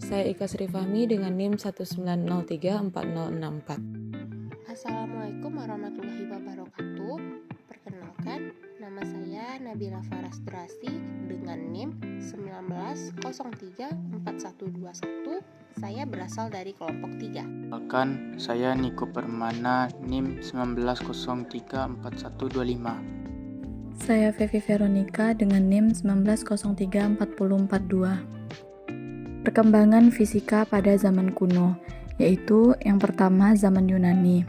Saya Ika Sri Fahmi dengan NIM 1903464. Assalamualaikum warahmatullahi wabarakatuh. Perkenalkan, nama saya Nabila Farasdrasi dengan NIM 19034121. Saya berasal dari kelompok 3. Bahkan saya Niko Permana NIM 19034125. Saya Fevi Veronica dengan NIM 19034042. Perkembangan fisika pada zaman kuno, yaitu yang pertama zaman Yunani.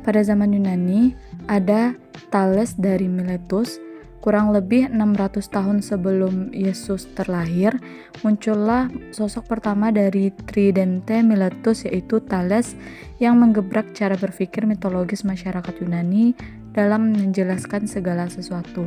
Pada zaman Yunani, ada Thales dari Miletus. Kurang lebih 600 tahun sebelum Yesus terlahir, muncullah sosok pertama dari Tridente Miletus, yaitu Thales, yang menggebrak cara berpikir mitologis masyarakat Yunani dalam menjelaskan segala sesuatu.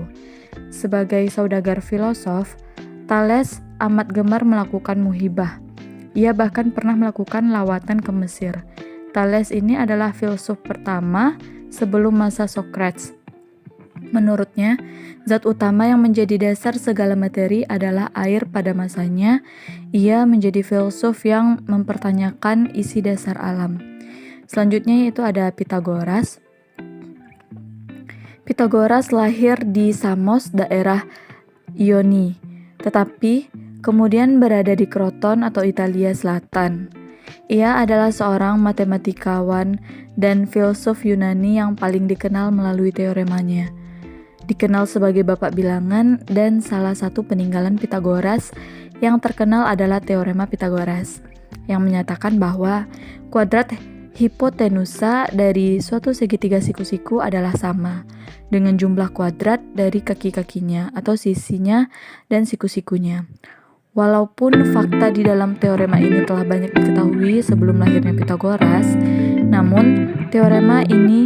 Sebagai saudagar filosof, Thales amat gemar melakukan muhibah. Ia bahkan pernah melakukan lawatan ke Mesir. Thales ini adalah filsuf pertama sebelum masa Socrates. Menurutnya, zat utama yang menjadi dasar segala materi adalah air pada masanya. Ia menjadi filsuf yang mempertanyakan isi dasar alam. Selanjutnya yaitu ada Pythagoras. Pythagoras lahir di Samos, daerah Ioni, tetapi kemudian berada di Kroton atau Italia Selatan. Ia adalah seorang matematikawan dan filsuf Yunani yang paling dikenal melalui teoremanya. Dikenal sebagai bapak bilangan, dan salah satu peninggalan Pythagoras yang terkenal adalah teorema Pythagoras, yang menyatakan bahwa kuadrat hipotenusa dari suatu segitiga siku-siku adalah sama dengan jumlah kuadrat dari kaki-kakinya atau sisinya dan siku-sikunya. Walaupun fakta di dalam teorema ini telah banyak diketahui sebelum lahirnya Pythagoras, namun teorema ini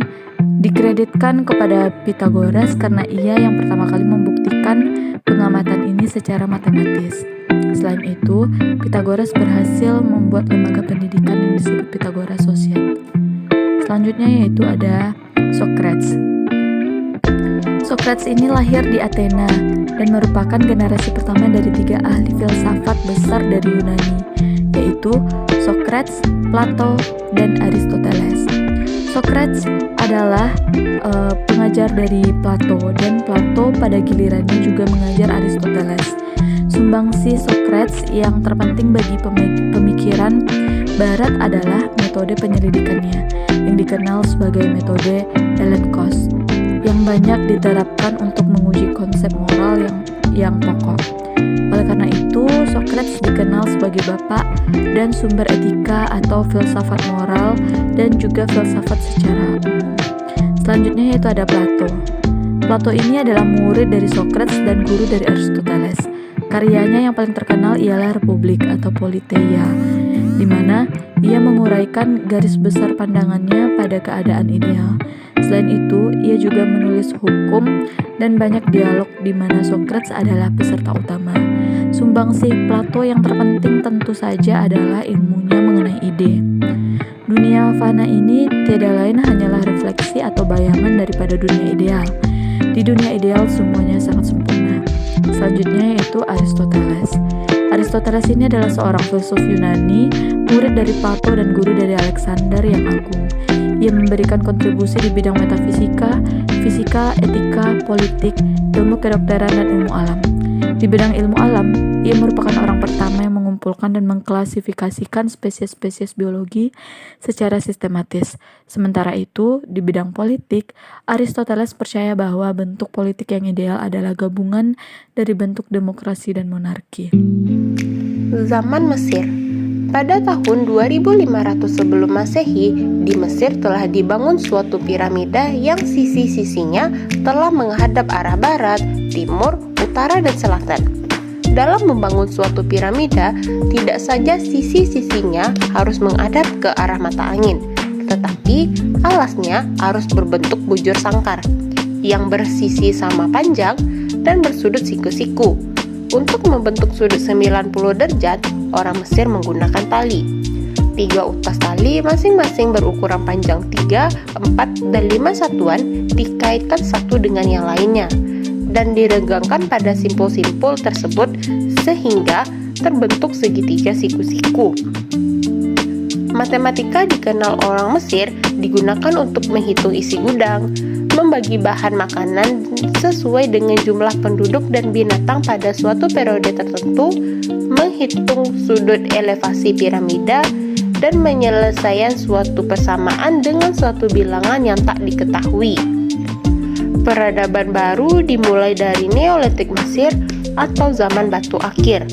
dikreditkan kepada Pythagoras karena ia yang pertama kali membuktikan pengamatan ini secara matematis. Selain itu, Pythagoras berhasil membuat lembaga pendidikan yang disebut Pythagoras Society. Selanjutnya yaitu ada Socrates. Socrates ini lahir di Athena dan merupakan generasi pertama dari 3 ahli filsafat besar dari Yunani, yaitu Socrates, Plato, dan Aristoteles. Socrates adalah pengajar dari Plato, dan Plato pada gilirannya juga mengajar Aristoteles. Sumbangsi Socrates yang terpenting bagi pemikiran Barat adalah metode penyelidikannya, yang dikenal sebagai metode Elenkos, yang banyak diterapkan untuk menguji konsep moral yang pokok. Oleh karena itu, Socrates dikenal sebagai bapak dan sumber etika atau filsafat moral dan juga filsafat secara umum. Selanjutnya yaitu ada Plato. Plato ini adalah murid dari Socrates dan guru dari Aristoteles. Karyanya yang paling terkenal ialah Republik atau Politeia, di mana ia menguraikan garis besar pandangannya pada keadaan ideal. Selain itu, ia juga menulis hukum dan banyak dialog di mana Socrates adalah peserta utama. Sumbangsi Plato yang terpenting tentu saja adalah ilmunya mengenai ide. Dunia fana ini tiada lain hanyalah refleksi atau bayangan daripada dunia ideal. Di dunia ideal semuanya sangat sempurna. Selanjutnya yaitu Aristoteles. Aristoteles ini adalah seorang filsuf Yunani, murid dari Plato dan guru dari Alexander yang agung. Ia memberikan kontribusi di bidang metafisika, fisika, etika, politik, ilmu kedokteran, dan ilmu alam. Di bidang ilmu alam, ia merupakan orang pertama yang mengumpulkan dan mengklasifikasikan spesies-spesies biologi secara sistematis. Sementara itu, di bidang politik, Aristoteles percaya bahwa bentuk politik yang ideal adalah gabungan dari bentuk demokrasi dan monarki. Zaman Mesir. Pada tahun 2500 sebelum Masehi, di Mesir telah dibangun suatu piramida yang sisi-sisinya telah menghadap arah barat, timur, utara, dan selatan. Dalam membangun suatu piramida, tidak saja sisi-sisinya harus menghadap ke arah mata angin, tetapi alasnya harus berbentuk bujur sangkar, yang bersisi sama panjang dan bersudut siku-siku. Untuk membentuk sudut 90 derajat, orang Mesir menggunakan tali. 3 utas tali masing-masing berukuran panjang 3, 4, dan 5 satuan dikaitkan satu dengan yang lainnya dan diregangkan pada simpul-simpul tersebut sehingga terbentuk segitiga siku-siku. Matematika dikenal orang Mesir digunakan untuk menghitung isi gudang, membagi bahan makanan sesuai dengan jumlah penduduk dan binatang pada suatu periode tertentu, menghitung sudut elevasi piramida, dan menyelesaikan suatu persamaan dengan suatu bilangan yang tak diketahui. Peradaban baru dimulai dari Neolitik Mesir atau zaman batu akhir,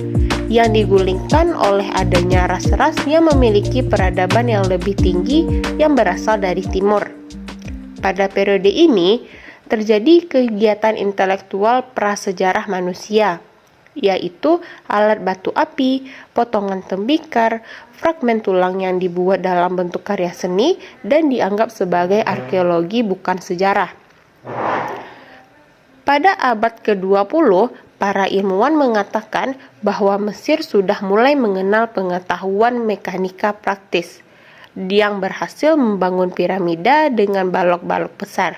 yang digulingkan oleh adanya ras-ras yang memiliki peradaban yang lebih tinggi yang berasal dari timur. Pada periode ini, terjadi kegiatan intelektual prasejarah manusia, yaitu alat batu api, potongan tembikar, fragmen tulang yang dibuat dalam bentuk karya seni dan dianggap sebagai arkeologi bukan sejarah. Pada abad ke-20, para ilmuwan mengatakan bahwa Mesir sudah mulai mengenal pengetahuan mekanika praktis, yang berhasil membangun piramida dengan balok-balok besar.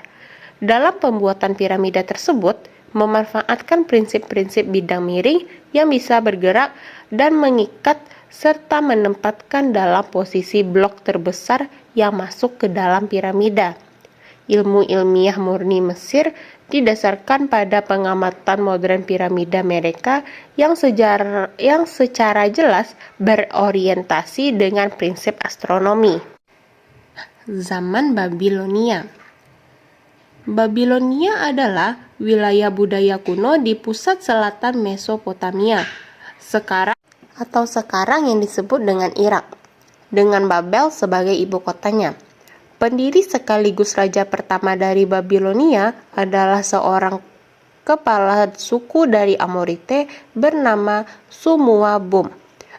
Dalam pembuatan piramida tersebut, memanfaatkan prinsip-prinsip bidang miring yang bisa bergerak dan mengikat serta menempatkan dalam posisi blok terbesar yang masuk ke dalam piramida. Ilmu ilmiah murni Mesir didasarkan pada pengamatan modern piramida mereka yang secara jelas berorientasi dengan prinsip astronomi. Zaman Babilonia. Babilonia adalah wilayah budaya kuno di pusat selatan Mesopotamia, sekarang yang disebut dengan Irak, dengan Babel sebagai ibu kotanya. Pendiri sekaligus raja pertama dari Babilonia adalah seorang kepala suku dari Amorite bernama Sumuabum,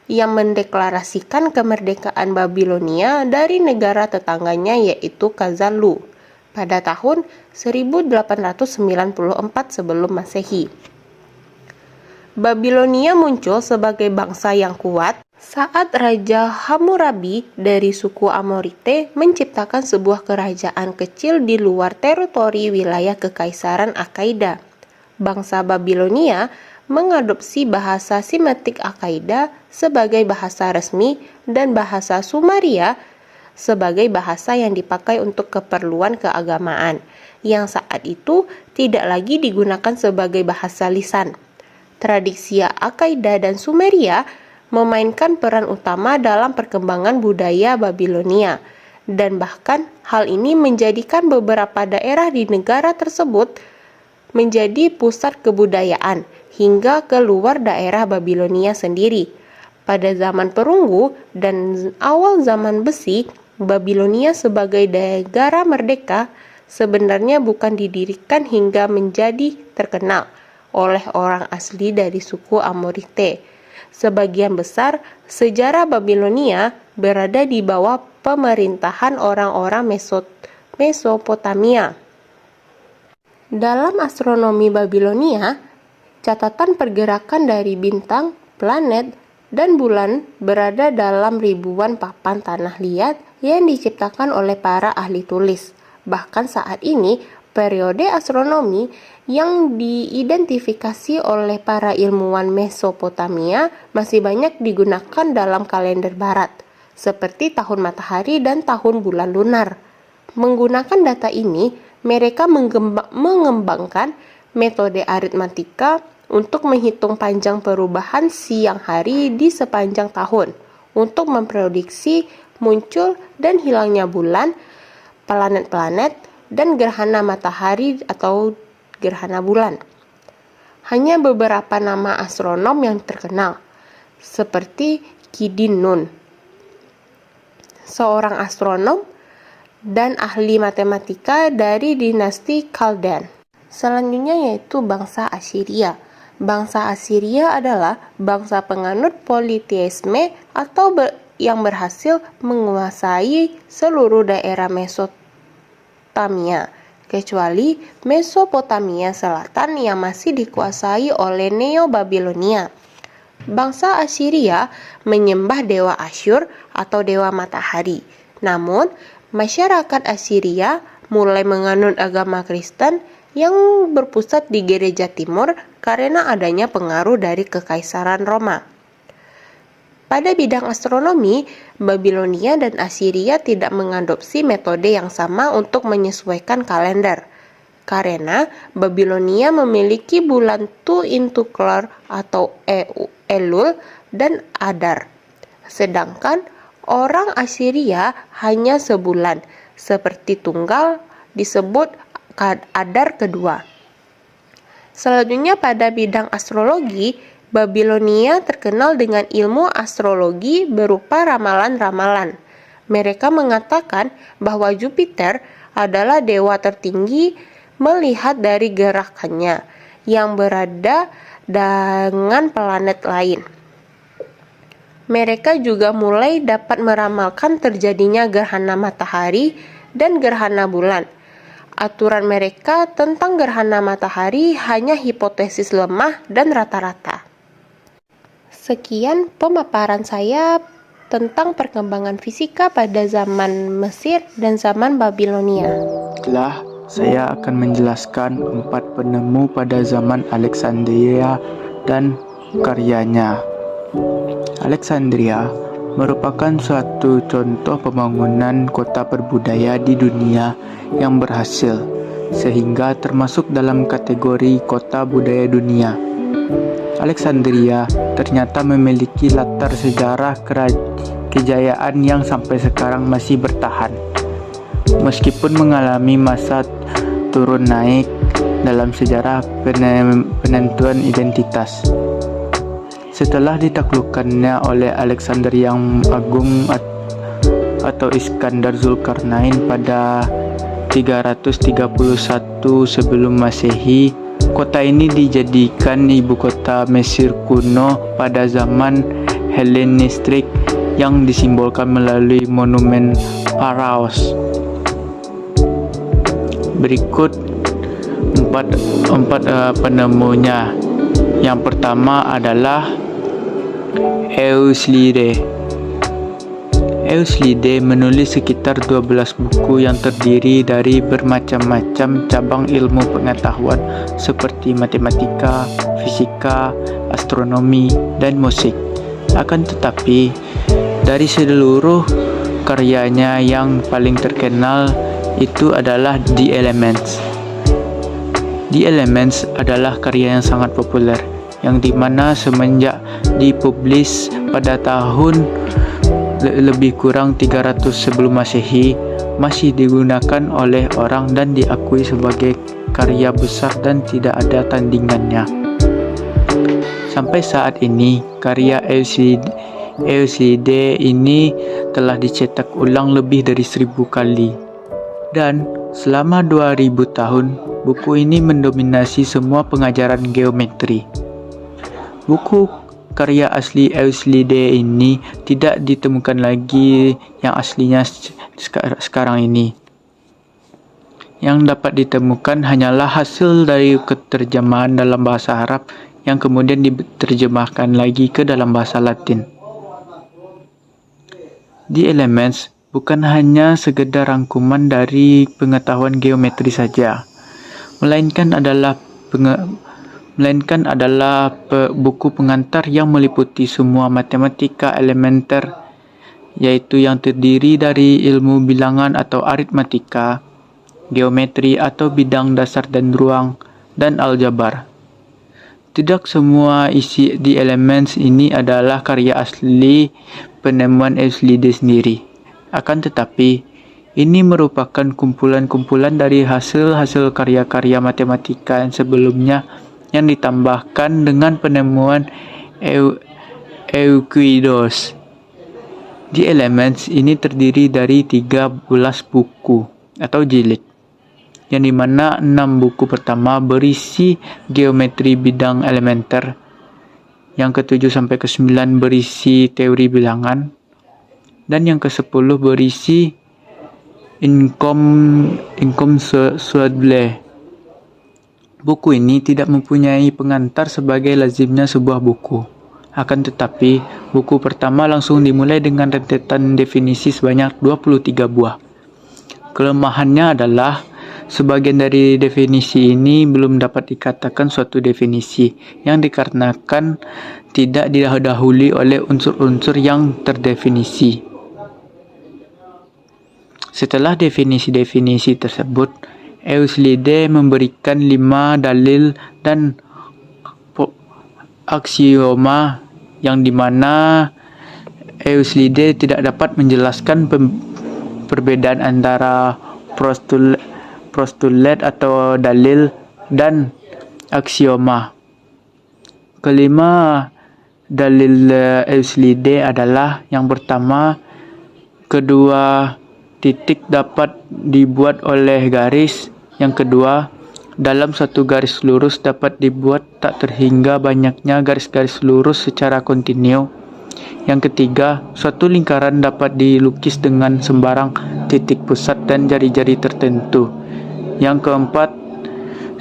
yang mendeklarasikan kemerdekaan Babilonia dari negara tetangganya yaitu Khazalu pada tahun 1894 sebelum Masehi. Babilonia muncul sebagai bangsa yang kuat saat Raja Hammurabi dari suku Amorite menciptakan sebuah kerajaan kecil di luar teritori wilayah Kekaisaran Akkaida. Bangsa Babilonia mengadopsi bahasa Semitik Akkaida sebagai bahasa resmi dan bahasa Sumeria sebagai bahasa yang dipakai untuk keperluan keagamaan, yang saat itu tidak lagi digunakan sebagai bahasa lisan. Tradisi Akkaida dan Sumeria memainkan peran utama dalam perkembangan budaya Babilonia, dan bahkan hal ini menjadikan beberapa daerah di negara tersebut menjadi pusat kebudayaan hingga keluar daerah Babilonia sendiri. Pada zaman perunggu dan awal zaman besi, Babilonia sebagai negara merdeka sebenarnya bukan didirikan hingga menjadi terkenal oleh orang asli dari suku Amorite. Sebagian besar sejarah Babilonia berada di bawah pemerintahan orang-orang Mesopotamia. Dalam astronomi Babilonia, catatan pergerakan dari bintang, planet, dan bulan berada dalam ribuan papan tanah liat yang diciptakan oleh para ahli tulis. Bahkan saat ini, periode astronomi yang diidentifikasi oleh para ilmuwan Mesopotamia masih banyak digunakan dalam kalender barat, seperti tahun matahari dan tahun bulan lunar. Menggunakan data ini, mereka mengembangkan metode aritmatika untuk menghitung panjang perubahan siang hari di sepanjang tahun, untuk memprediksi muncul dan hilangnya bulan, planet-planet, dan gerhana matahari atau gerhana bulan. Hanya beberapa nama astronom yang terkenal, seperti Kidin Nun, seorang astronom dan ahli matematika dari dinasti Khaldan. Selanjutnya yaitu bangsa Assyria. Bangsa Assyria adalah bangsa penganut politeisme atau yang berhasil menguasai seluruh daerah Mesopotamia, kecuali Mesopotamia Selatan yang masih dikuasai oleh Neo-Babilonia. Bangsa Assyria menyembah dewa Asyur atau dewa matahari. Namun, masyarakat Assyria mulai menganut agama Kristen yang berpusat di gereja timur karena adanya pengaruh dari Kekaisaran Roma. Pada bidang astronomi, Babilonia dan Assyria tidak mengadopsi metode yang sama untuk menyesuaikan kalender. Karena Babilonia memiliki bulan Tuintuclar atau Elul dan Adar. Sedangkan orang Assyria hanya sebulan, seperti tunggal disebut Adar kedua. Selanjutnya pada bidang astrologi, Babilonia terkenal dengan ilmu astrologi berupa ramalan-ramalan. Mereka mengatakan bahwa Jupiter adalah dewa tertinggi melihat dari gerakannya yang berada dengan planet lain. Mereka juga mulai dapat meramalkan terjadinya gerhana matahari dan gerhana bulan. Aturan mereka tentang gerhana matahari hanya hipotesis lemah dan rata-rata. Sekian pemaparan saya tentang perkembangan fisika pada zaman Mesir dan zaman Babilonia. Setelah saya akan menjelaskan 4 penemu pada zaman Alexandria dan karyanya. Alexandria merupakan suatu contoh pembangunan kota berbudaya di dunia yang berhasil, sehingga termasuk dalam kategori kota budaya dunia. Alexandria ternyata memiliki latar sejarah kejayaan yang sampai sekarang masih bertahan. Meskipun mengalami masa turun naik dalam sejarah penentuan identitas. Setelah ditaklukkannya oleh Alexander yang Agung atau Iskandar Zulkarnain pada 331 sebelum Masehi, kota ini dijadikan ibu kota Mesir kuno pada zaman Helenistik yang disimbolkan melalui monumen Pharaoh. Berikut empat penemunya. Yang pertama adalah Euclide. Euclide menulis sekitar 12 buku yang terdiri dari bermacam-macam cabang ilmu pengetahuan seperti matematika, fisika, astronomi, dan musik. Akan tetapi, dari seluruh karyanya yang paling terkenal itu adalah The Elements. The Elements adalah karya yang sangat populer, yang dimana semenjak dipublis pada tahun lebih kurang 300 sebelum Masehi masih digunakan oleh orang dan diakui sebagai karya besar dan tidak ada tandingannya. Sampai saat ini, karya Euclide ini telah dicetak ulang lebih dari 1000 kali. Dan selama 2000 tahun, buku ini mendominasi semua pengajaran geometri. Buku karya asli Euclide ini tidak ditemukan lagi yang aslinya sekarang ini. Yang dapat ditemukan hanyalah hasil dari keterjemahan dalam bahasa Arab yang kemudian diterjemahkan lagi ke dalam bahasa Latin. The Elements bukan hanya sekedar rangkuman dari pengetahuan geometri saja, melainkan adalah buku pengantar yang meliputi semua matematika elementer, yaitu yang terdiri dari ilmu bilangan atau aritmatika, geometri atau bidang dasar dan ruang, dan aljabar. Tidak semua isi The Elements ini adalah karya asli penemuan Euclide sendiri. Akan tetapi, ini merupakan kumpulan-kumpulan dari hasil-hasil karya-karya matematika yang sebelumnya yang ditambahkan dengan penemuan Euclides. The Elements ini terdiri dari 13 buku atau jilid, yang dimana 6 buku pertama berisi geometri bidang elementer, yang ke-7 sampai ke-9 berisi teori bilangan, dan yang ke-10 berisi incommensurable. Buku ini tidak mempunyai pengantar sebagai lazimnya sebuah buku. Akan tetapi, buku pertama langsung dimulai dengan rentetan definisi sebanyak 23 buah. Kelemahannya adalah Sebagian dari definisi ini belum dapat dikatakan suatu definisi, yang dikarenakan tidak didahului oleh unsur-unsur yang terdefinisi. Setelah definisi-definisi tersebut, Euclides memberikan 5 dalil dan aksioma yang dimana Euclides tidak dapat menjelaskan perbedaan antara postulat atau dalil dan aksioma. Kelima dalil Euclides adalah yang pertama, kedua titik dapat dibuat oleh garis. Yang kedua, dalam satu garis lurus dapat dibuat tak terhingga banyaknya garis-garis lurus secara kontinu. Yang ketiga, suatu lingkaran dapat dilukis dengan sembarang titik pusat dan jari-jari tertentu. Yang keempat,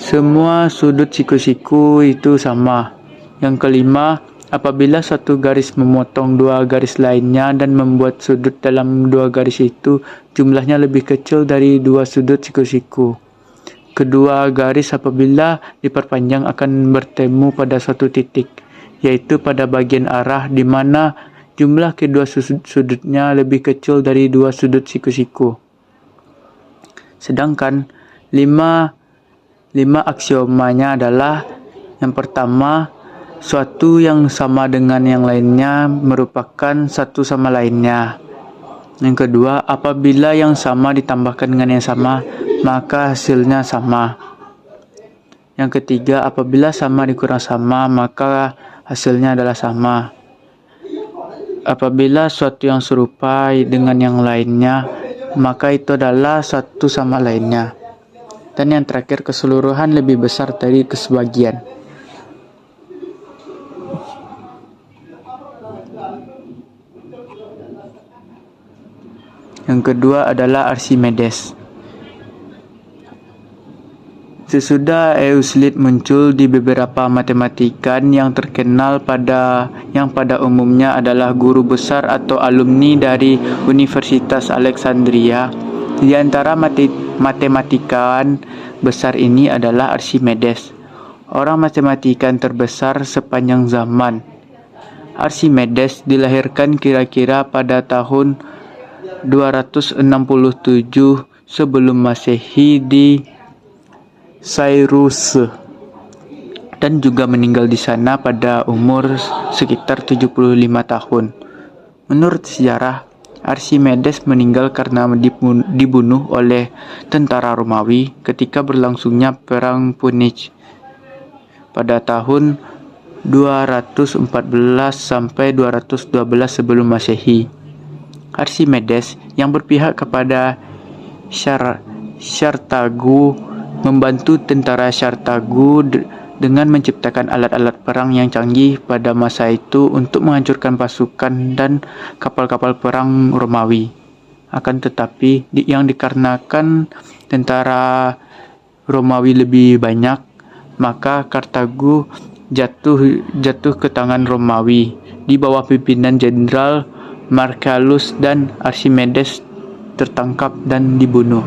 semua sudut siku-siku itu sama. Yang kelima, apabila satu garis memotong dua garis lainnya dan membuat sudut dalam dua garis itu jumlahnya lebih kecil dari dua sudut siku-siku. Kedua garis apabila diperpanjang akan bertemu pada suatu titik, yaitu pada bagian arah di mana jumlah kedua sudutnya lebih kecil dari dua sudut siku-siku. Sedangkan lima aksiomanya adalah yang pertama, suatu yang sama dengan yang lainnya merupakan satu sama lainnya. Yang kedua, apabila yang sama ditambahkan dengan yang sama, maka hasilnya sama. Yang ketiga, apabila sama dikurang sama, maka hasilnya adalah sama. Apabila suatu yang serupa dengan yang lainnya, maka itu adalah satu sama lainnya. Dan yang terakhir, keseluruhan lebih besar dari kesebagian. Yang kedua adalah Archimedes. Sesudah Euclid muncul di beberapa matematikan yang terkenal pada umumnya adalah guru besar atau alumni dari Universitas Alexandria. Di antara matematikawan besar ini adalah Archimedes, orang matematikan terbesar sepanjang zaman. Archimedes dilahirkan kira-kira pada tahun 267 sebelum Masehi di Cyrus dan juga meninggal di sana pada umur sekitar 75 tahun. Menurut sejarah, Archimedes meninggal karena dibunuh oleh tentara Romawi ketika berlangsungnya Perang Punic pada tahun 214 sampai 212 sebelum Masehi. Archimedes yang berpihak kepada Spartakus membantu tentara Spartakus dengan menciptakan alat-alat perang yang canggih pada masa itu untuk menghancurkan pasukan dan kapal-kapal perang Romawi. Akan tetapi, yang dikarenakan tentara Romawi lebih banyak, maka Kartago jatuh ke tangan Romawi di bawah pimpinan Jenderal Marcellus, dan Archimedes tertangkap dan dibunuh.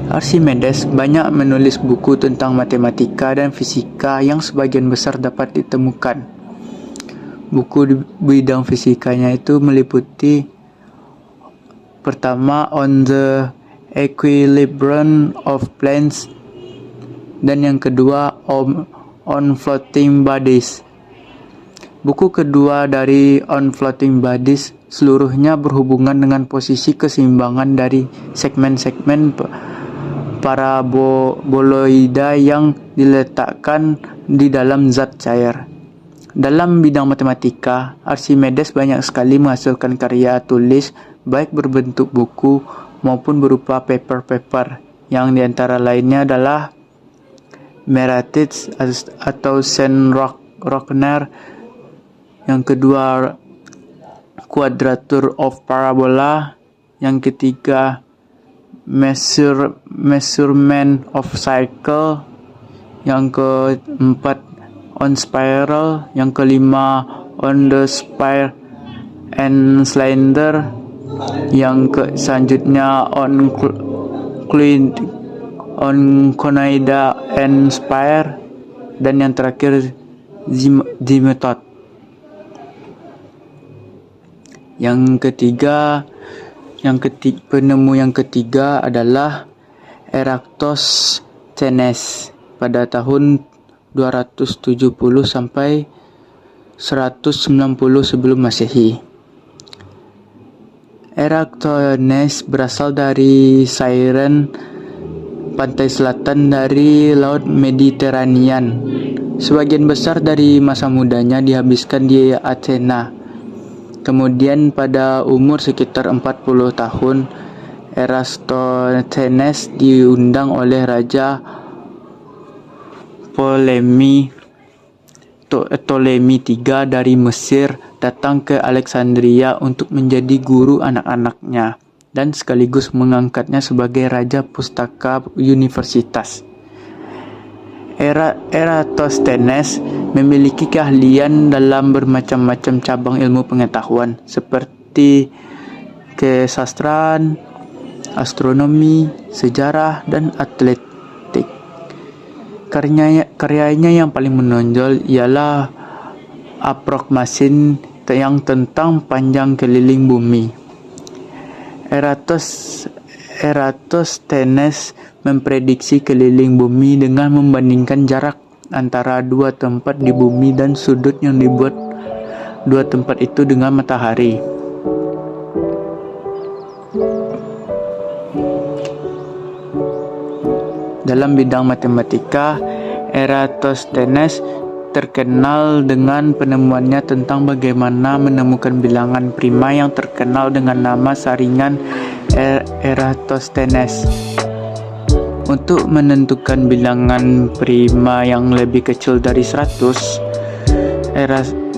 Archimedes banyak menulis buku tentang matematika dan fisika yang sebagian besar dapat ditemukan. Buku di bidang fisikanya itu meliputi pertama On the Equilibrium of Planes, dan yang kedua On Floating Bodies. Buku kedua dari On Floating Bodies seluruhnya berhubungan dengan posisi keseimbangan dari segmen-segmen paraboloida yang diletakkan di dalam zat cair. Dalam bidang matematika, Archimedes banyak sekali menghasilkan karya tulis baik berbentuk buku maupun berupa paper-paper, yang diantara lainnya adalah Meratis atau Saint-Rochner, yang kedua Quadrature of Parabola, yang ketiga Measurement of Cycle, yang keempat On Spiral, yang kelima On the Spire and Cylinder, yang selanjutnya On Onconoida and Spire, dan yang terakhir Zimetot. Penemu yang ketiga adalah Eratosthenes pada tahun 270 sampai 190 sebelum Masehi. Eratosthenes berasal dari Cyrene, pantai selatan dari Laut Mediterranean. Sebagian besar dari masa mudanya dihabiskan di Athena. Kemudian pada umur sekitar 40 tahun, Eratosthenes diundang oleh Raja Ptolemy III dari Mesir datang ke Alexandria untuk menjadi guru anak-anaknya dan sekaligus mengangkatnya sebagai Raja Pustaka Universitas. Eratosthenes memiliki keahlian dalam bermacam-macam cabang ilmu pengetahuan seperti kesastraan, astronomi, sejarah, dan atletik. Karyanya yang paling menonjol ialah Aprokmasin yang tentang panjang keliling bumi. Eratosthenes memprediksi keliling bumi dengan membandingkan jarak antara dua tempat di bumi dan sudut yang dibuat dua tempat itu dengan matahari. Dalam bidang matematika, Eratosthenes terkenal dengan penemuannya tentang bagaimana menemukan bilangan prima yang terkenal dengan nama saringan Eratosthenes. Untuk menentukan bilangan prima yang lebih kecil dari 100,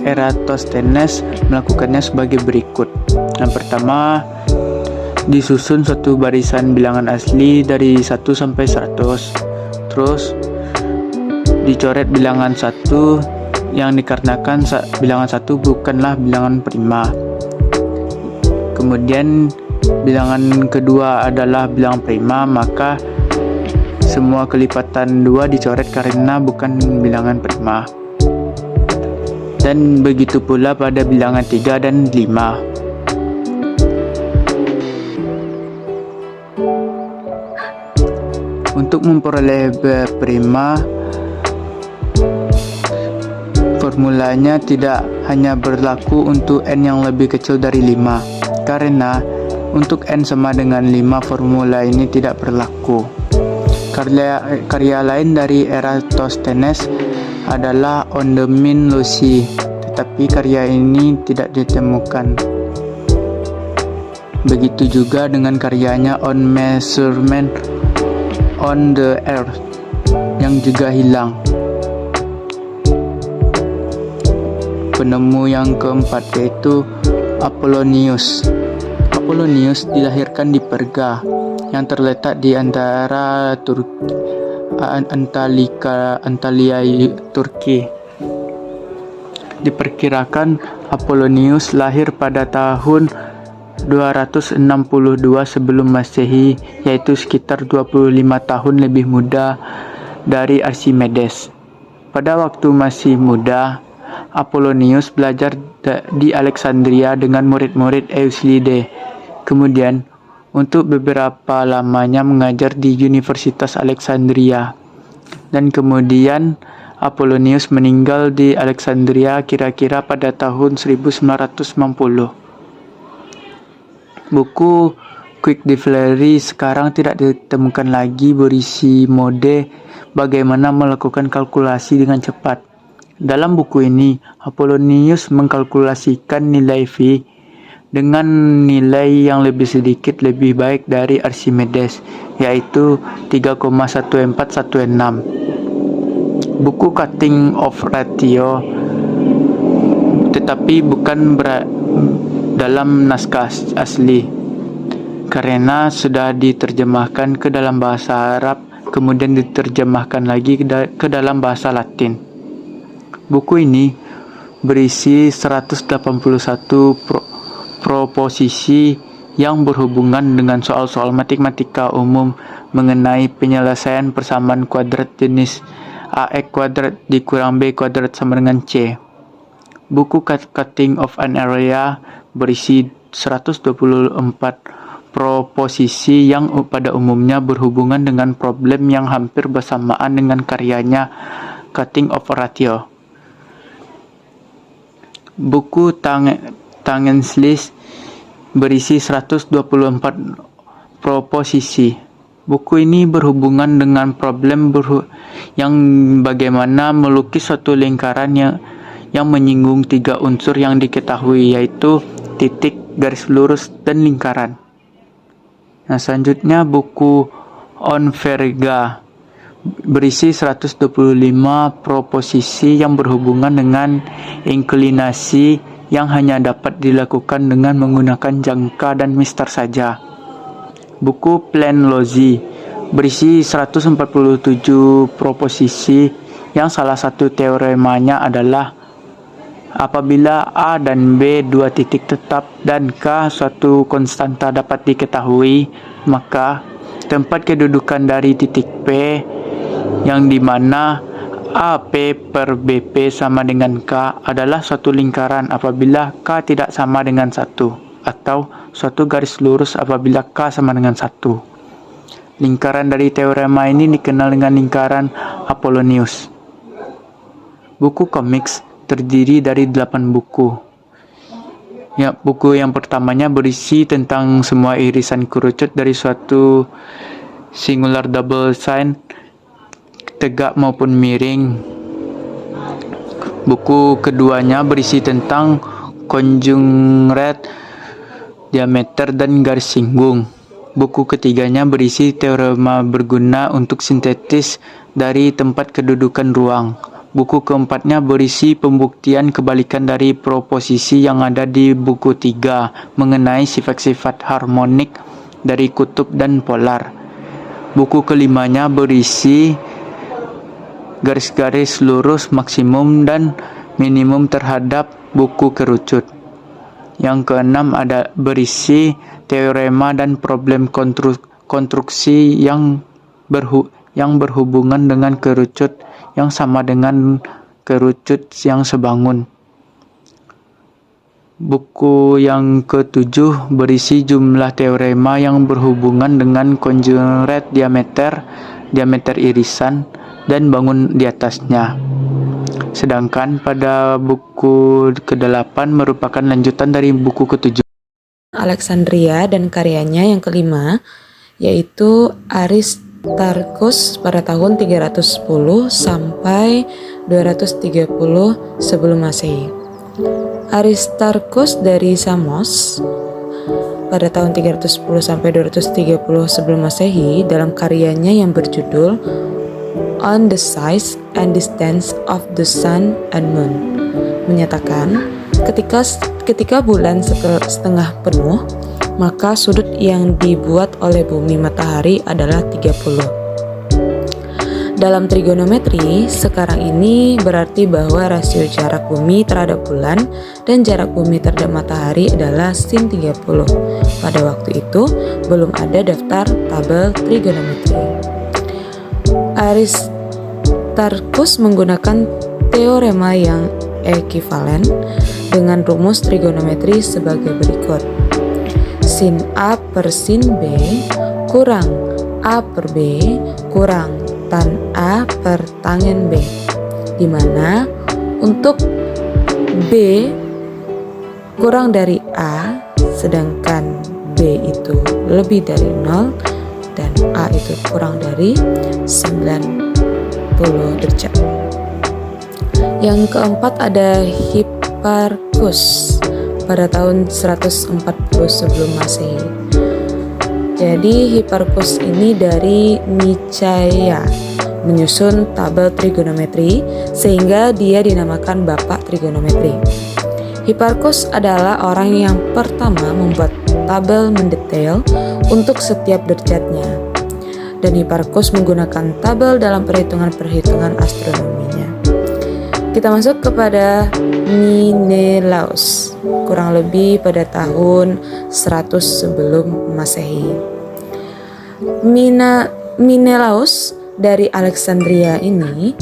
Eratosthenes melakukannya sebagai berikut. Yang pertama, disusun suatu barisan bilangan asli dari 1 sampai 100. Terus dicoret bilangan 1 yang dikarenakan bilangan 1 bukanlah bilangan prima. Kemudian bilangan kedua adalah bilangan prima, maka semua kelipatan 2 dicoret karena bukan bilangan prima. Dan begitu pula pada bilangan 3 dan 5. Untuk memperoleh prima, formulanya tidak hanya berlaku untuk n yang lebih kecil dari 5, karena untuk n sama dengan 5 formula ini tidak berlaku. Karya lain dari Eratosthenes adalah On the Mean Loci, tetapi karya ini tidak ditemukan. Begitu juga dengan karyanya On Measurement on the Earth yang juga hilang. Penemu yang keempat yaitu Apollonius. Apollonius dilahirkan di Perga yang terletak di antara Antalya Turki. Diperkirakan Apollonius lahir pada tahun 262 sebelum Masehi, yaitu sekitar 25 tahun lebih muda dari Archimedes. Pada waktu masih muda, Apollonius belajar di Alexandria dengan murid-murid Euclide. Kemudian, untuk beberapa lamanya mengajar di Universitas Alexandria. Dan kemudian Apollonius meninggal di Alexandria kira-kira pada tahun 1990. Buku Quick Dictionary sekarang tidak ditemukan lagi berisi mode bagaimana melakukan kalkulasi dengan cepat. Dalam buku ini, Apollonius mengkalkulasikan nilai V dengan nilai yang lebih sedikit lebih baik dari Archimedes, yaitu 3,1416. Buku Cutting of Ratio, tetapi bukan dalam naskah asli, karena sudah diterjemahkan ke dalam bahasa Arab, kemudian diterjemahkan lagi ke dalam bahasa Latin. Buku ini berisi 181 proposisi yang berhubungan dengan soal-soal matematika umum mengenai penyelesaian persamaan kuadrat jenis AX kuadrat dikurang B kuadrat sama dengan C. Buku Cutting of an Area berisi 124 proposisi yang pada umumnya berhubungan dengan problem yang hampir bersamaan dengan karyanya Cutting of a Ratio. Buku Tangenslist berisi 124 proposisi. Buku ini berhubungan dengan problem yang bagaimana melukis suatu lingkaran yang menyinggung 3 unsur yang diketahui, yaitu titik, garis lurus, dan lingkaran. Nah, selanjutnya buku On Verga berisi 125 proposisi yang berhubungan dengan inklinasi yang hanya dapat dilakukan dengan menggunakan jangka dan mister saja. Buku Plan-Lozzi berisi 147 proposisi yang salah satu teoremanya adalah apabila A dan B dua titik tetap dan K suatu konstanta dapat diketahui, maka tempat kedudukan dari titik P yang dimana AP per BP sama dengan K adalah suatu lingkaran apabila K tidak sama dengan 1, atau suatu garis lurus apabila K sama dengan 1. Lingkaran dari teorema ini dikenal dengan lingkaran Apollonius. Buku Comics terdiri dari 8 buku. Ya, buku yang pertamanya berisi tentang semua irisan kerucut dari suatu singular double sign, tegak maupun miring. Buku keduanya berisi tentang conjugate, diameter, dan garis singgung. Buku ketiganya berisi teorema berguna untuk sintetis dari tempat kedudukan ruang. Buku keempatnya berisi pembuktian kebalikan dari proposisi yang ada di buku 3 mengenai sifat-sifat harmonik dari kutub dan polar. Buku kelimanya berisi garis-garis lurus maksimum dan minimum terhadap buku kerucut. Yang keenam ada berisi teorema dan problem konstruksi yang berhubungan dengan kerucut yang sama dengan kerucut yang sebangun. Buku yang ketujuh berisi jumlah teorema yang berhubungan dengan conjugate diameter, diameter irisan, dan bangun di atasnya. Sedangkan pada buku ke-8 merupakan lanjutan dari buku ke-7. Alexandria dan karyanya yang kelima, yaitu Aristarchus pada tahun 310 sampai 230 sebelum Masehi. Aristarchus dari Samos pada tahun 310 sampai 230 sebelum Masehi dalam karyanya yang berjudul On the Size and Distance of the Sun and Moon menyatakan ketika bulan setengah penuh, maka sudut yang dibuat oleh bumi matahari adalah 30. Dalam trigonometri, sekarang ini berarti bahwa rasio jarak bumi terhadap bulan dan jarak bumi terhadap matahari adalah sin 30. Pada waktu itu, belum ada daftar tabel trigonometri. Aristarchus menggunakan teorema yang ekivalen dengan rumus trigonometri sebagai berikut. Sin A per sin B kurang A per B kurang tan A per tangen B, di mana untuk B kurang dari A sedangkan B itu lebih dari 0 dan A itu kurang dari 90 derajat. Yang keempat ada Hipparchus pada tahun 140 sebelum Masehi. Jadi Hipparchus ini dari Nicaea menyusun tabel trigonometri sehingga dia dinamakan bapak trigonometri. Hipparchus adalah orang yang pertama membuat tabel mendetail untuk setiap derajatnya. Dan Hipparchus menggunakan tabel dalam perhitungan-perhitungan astronominya. Kita masuk kepada Menelaus. kurang lebih pada tahun 100 sebelum Masehi. Menelaus dari Alexandria ini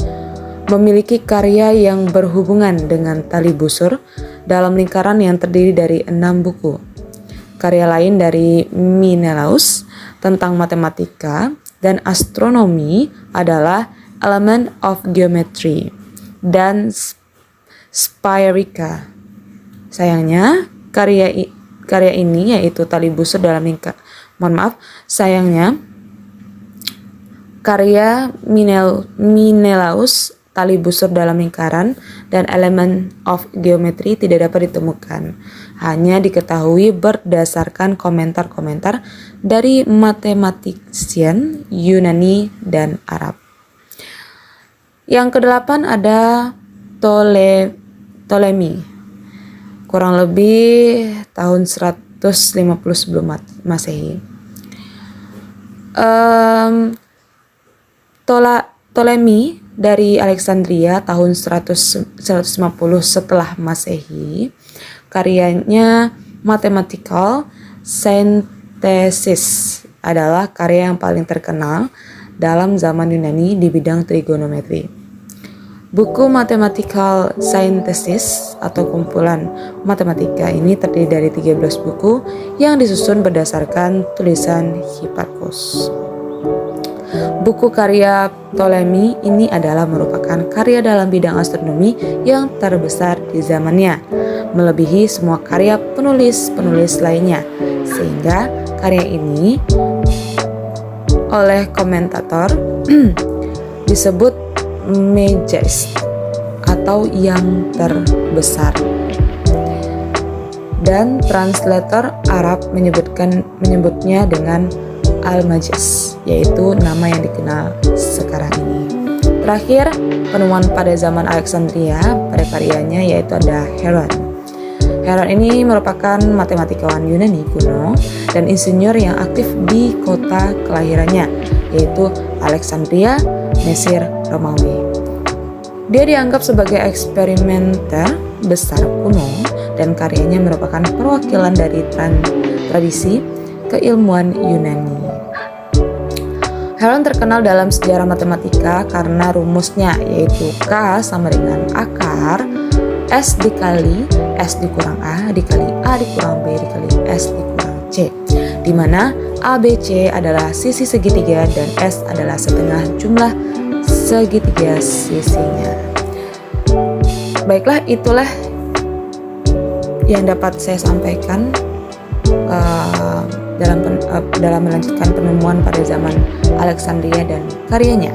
memiliki karya yang berhubungan dengan tali busur dalam lingkaran yang terdiri dari 6 buku. Karya lain dari Menelaus tentang matematika dan astronomi adalah Element of Geometry dan Spiraea. Sayangnya, karya ini yaitu tali busur dalam karya Menelaus tali busur dalam lingkaran dan Element of Geometry tidak dapat ditemukan. Hanya diketahui berdasarkan komentar-komentar dari matematisian Yunani dan Arab. Yang kedelapan ada Ptolemy, kurang lebih tahun 150 sebelum Masehi. Ptolemy dari Alexandria tahun 150 setelah Masehi. Karyanya Mathematical Synthesis adalah karya yang paling terkenal dalam zaman Yunani di bidang trigonometri. Buku Mathematical Synthesis atau kumpulan matematika ini terdiri dari 13 buku yang disusun berdasarkan tulisan Hipparchus. Buku karya Ptolemy ini adalah merupakan karya dalam bidang astronomi yang terbesar di zamannya, melebihi semua karya penulis-penulis lainnya, sehingga karya ini oleh komentator disebut Majest atau yang terbesar, dan translator Arab menyebutnya dengan Al-Majest, yaitu nama yang dikenal sekarang ini. Terakhir, penemuan pada zaman Alexandria pada karyanya yaitu ada Heron. Heron ini merupakan matematikawan Yunani kuno dan insinyur yang aktif di kota kelahirannya, yaitu Alexandria, Mesir, Romawi. Dia dianggap sebagai eksperimenter besar kuno dan karyanya merupakan perwakilan dari tradisi keilmuan Yunani. Heron terkenal dalam sejarah matematika karena rumusnya, yaitu K sama dengan akar S dikali S dikurang A dikali A dikurang B dikali S dikurang C, di mana A, B, C adalah sisi segitiga dan S adalah setengah jumlah segitiga sisinya. Baiklah, itulah yang dapat saya sampaikan dalam melanjutkan penemuan pada zaman Alexandria dan karyanya.